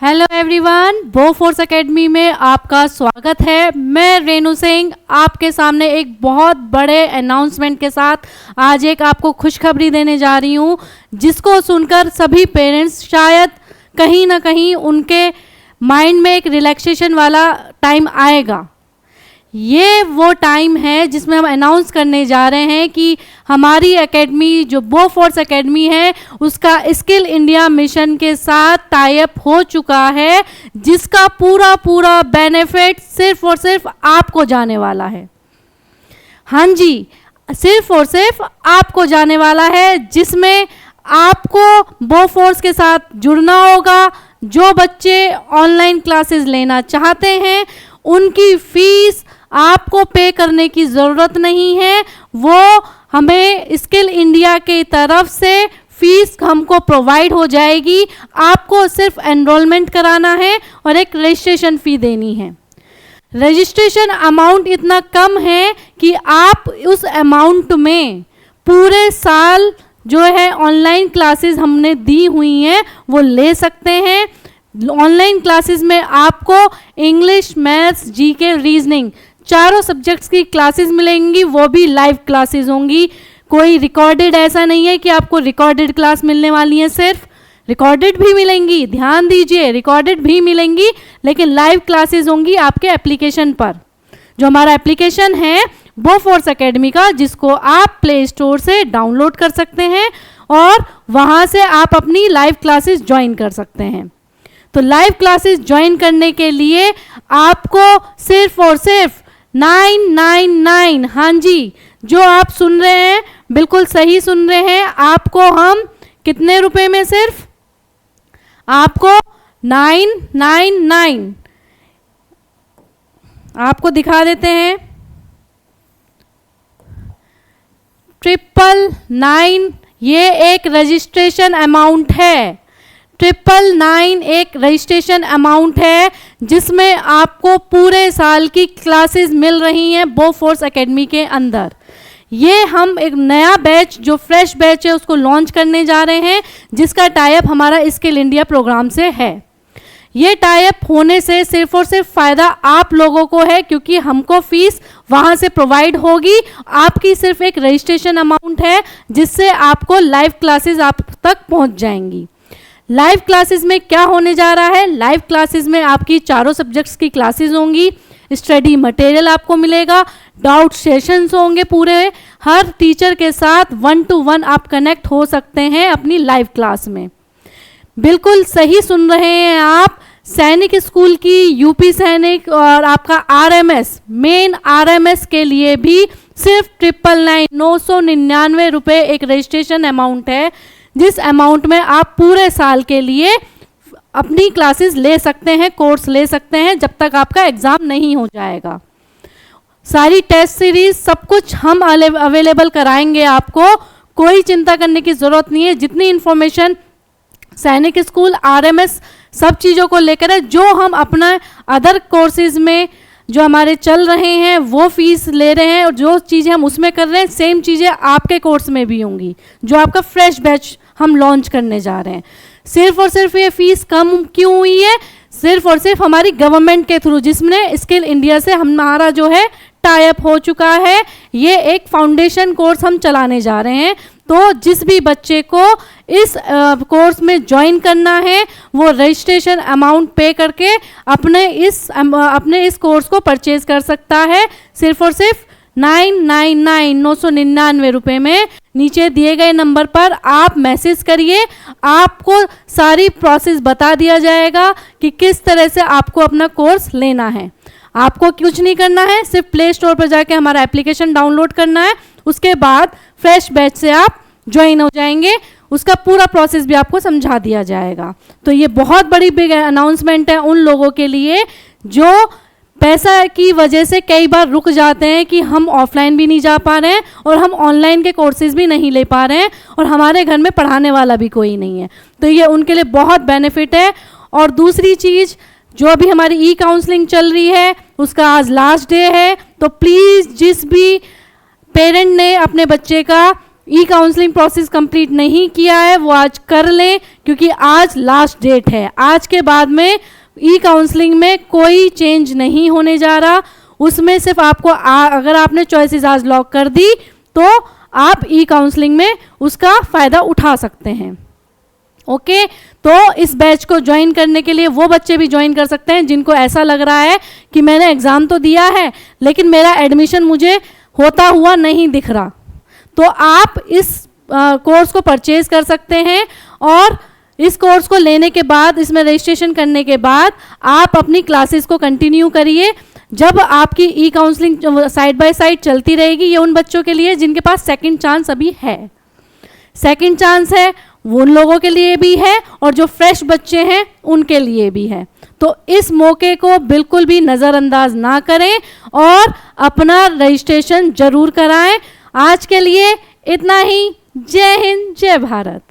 Hello everyone, Bofors academy में आपका स्वागत है। मैं रेनू सिंह आपके सामने एक बहुत बड़े अनाउंसमेंट के साथ आज एक आपको खुशखबरी देने जा रही हूँ, जिसको सुनकर सभी पेरेंट्स शायद कहीं ना कहीं उनके माइंड में एक रिलैक्सेशन वाला टाइम आएगा। ये वो टाइम है जिसमें हम अनाउंस करने जा रहे हैं कि हमारी एकेडमी जो बोफोर्स एकेडमी है उसका स्किल इंडिया मिशन के साथ टाई अप हो चुका है, जिसका पूरा बेनिफिट सिर्फ और सिर्फ आपको जाने वाला है। हाँ जी, सिर्फ और सिर्फ आपको जाने वाला है, जिसमें आपको बोफोर्स के साथ जुड़ना होगा। जो बच्चे ऑनलाइन क्लासेस लेना चाहते हैं उनकी फीस आपको पे करने की ज़रूरत नहीं है, वो हमें स्किल इंडिया की तरफ से फीस हमको प्रोवाइड हो जाएगी। आपको सिर्फ एनरोलमेंट कराना है और एक रजिस्ट्रेशन फ़ी देनी है। रजिस्ट्रेशन अमाउंट इतना कम है कि आप उस अमाउंट में पूरे साल जो है ऑनलाइन क्लासेस हमने दी हुई हैं वो ले सकते हैं। ऑनलाइन क्लासेस में आपको इंग्लिश, मैथ्स, जीके, रीजनिंग चारों सब्जेक्ट्स की क्लासेस मिलेंगी, वो भी लाइव क्लासेस होंगी। कोई रिकॉर्डेड ऐसा नहीं है कि आपको रिकॉर्डेड क्लास मिलने वाली है, सिर्फ रिकॉर्डेड भी मिलेंगी, ध्यान दीजिए, रिकॉर्डेड भी मिलेंगी, लेकिन लाइव क्लासेस होंगी आपके एप्लीकेशन पर। जो हमारा एप्लीकेशन है बोफोर्स एकेडमी का, जिसको आप प्ले स्टोर से डाउनलोड कर सकते हैं और वहाँ से आप अपनी लाइव क्लासेस ज्वाइन कर सकते हैं। तो लाइव क्लासेस ज्वाइन करने के लिए आपको सिर्फ और सिर्फ 999, हाँ जी, जो आप सुन रहे हैं बिल्कुल सही सुन रहे हैं, आपको हम कितने रुपए में, सिर्फ आपको 999 आपको दिखा देते हैं। 999 ये एक रजिस्ट्रेशन अमाउंट है। 999 एक रजिस्ट्रेशन अमाउंट है जिसमें आपको पूरे साल की क्लासेस मिल रही हैं बोफोर्स एकेडमी के अंदर। ये हम एक नया बैच जो फ्रेश बैच है उसको लॉन्च करने जा रहे हैं, जिसका टाई अप हमारा स्किल इंडिया प्रोग्राम से है। ये टाई अप होने से सिर्फ और सिर्फ फ़ायदा आप लोगों को है, क्योंकि हमको फीस वहाँ से प्रोवाइड होगी। आपकी सिर्फ एक रजिस्ट्रेशन अमाउंट है जिससे आपको लाइव क्लासेस आप तक पहुँच जाएंगी। लाइव क्लासेस में क्या होने जा रहा है? लाइव क्लासेस में आपकी चारों सब्जेक्ट्स की क्लासेस होंगी, स्टडी मटेरियल आपको मिलेगा, डाउट सेशंस होंगे पूरे, हर टीचर के साथ 1 to 1 आप कनेक्ट हो सकते हैं अपनी लाइव क्लास में। बिल्कुल सही सुन रहे हैं आप, सैनिक स्कूल की, यूपी सैनिक और आपका आरएमएस, मेन आरएमएस के लिए भी सिर्फ 999 रुपये एक रजिस्ट्रेशन अमाउंट है, जिस अमाउंट में आप पूरे साल के लिए अपनी क्लासेस ले सकते हैं, कोर्स ले सकते हैं, जब तक आपका एग्ज़ाम नहीं हो जाएगा। सारी टेस्ट सीरीज सब कुछ हम अवेलेबल कराएंगे आपको, कोई चिंता करने की ज़रूरत नहीं है। जितनी इन्फॉर्मेशन सैनिक स्कूल, आरएमएस सब चीज़ों को लेकर है, जो हम अपना अदर कोर्सेज में जो हमारे चल रहे हैं वो फीस ले रहे हैं और जो चीज़ें हम उसमें कर रहे हैं सेम चीज़ें आपके कोर्स में भी होंगी, जो आपका फ्रेश बैच हम लॉन्च करने जा रहे हैं। सिर्फ और सिर्फ ये फीस कम क्यों हुई है? सिर्फ और सिर्फ हमारी गवर्नमेंट के थ्रू, जिसमें स्किल इंडिया से हमारा जो है टाई अप हो चुका है। ये एक फाउंडेशन कोर्स हम चलाने जा रहे हैं, तो जिस भी बच्चे को इस कोर्स में ज्वाइन करना है वो रजिस्ट्रेशन अमाउंट पे करके अपने इस कोर्स को परचेज कर सकता है, सिर्फ और सिर्फ 999 रुपये में। नीचे दिए गए नंबर पर आप मैसेज करिए, आपको सारी प्रोसेस बता दिया जाएगा कि किस तरह से आपको अपना कोर्स लेना है। आपको कुछ नहीं करना है, सिर्फ प्ले स्टोर पर जाके हमारा एप्लीकेशन डाउनलोड करना है, उसके बाद फ्रेश बैच से आप ज्वाइन हो जाएंगे। उसका पूरा प्रोसेस भी आपको समझा दिया जाएगा। तो ये बहुत बड़ी बिग अनाउंसमेंट है उन लोगों के लिए जो पैसा की वजह से कई बार रुक जाते हैं कि हम ऑफलाइन भी नहीं जा पा रहे हैं और हम ऑनलाइन के कोर्सेज भी नहीं ले पा रहे हैं और हमारे घर में पढ़ाने वाला भी कोई नहीं है। तो ये उनके लिए बहुत बेनिफिट है। और दूसरी चीज़, जो अभी हमारी ई काउंसलिंग चल रही है उसका आज लास्ट डे है, तो प्लीज़ जिस भी पेरेंट ने अपने बच्चे का ई काउंसलिंग प्रोसेस कंप्लीट नहीं किया है वो आज कर लें, क्योंकि आज लास्ट डेट है। आज के बाद में ई काउंसलिंग में कोई चेंज नहीं होने जा रहा। उसमें सिर्फ आपको अगर आपने चॉइसेस आज लॉक कर दी तो आप ई काउंसलिंग में उसका फ़ायदा उठा सकते हैं। ओके, तो इस बैच को ज्वाइन करने के लिए वो बच्चे भी ज्वाइन कर सकते हैं जिनको ऐसा लग रहा है कि मैंने एग्ज़ाम तो दिया है लेकिन मेरा एडमिशन मुझे होता हुआ नहीं दिख रहा। तो आप इस कोर्स को परचेज कर सकते हैं और इस कोर्स को लेने के बाद, इसमें रजिस्ट्रेशन करने के बाद आप अपनी क्लासेस को कंटिन्यू करिए। जब आपकी ई काउंसलिंग साइड बाय साइड चलती रहेगी, ये उन बच्चों के लिए जिनके पास सेकंड चांस अभी है। सेकंड चांस है वो उन लोगों के लिए भी है और जो फ्रेश बच्चे हैं उनके लिए भी है। तो इस मौके को बिल्कुल भी नज़रअंदाज ना करें और अपना रजिस्ट्रेशन जरूर कराएं। आज के लिए इतना ही। जय हिंद, जय भारत।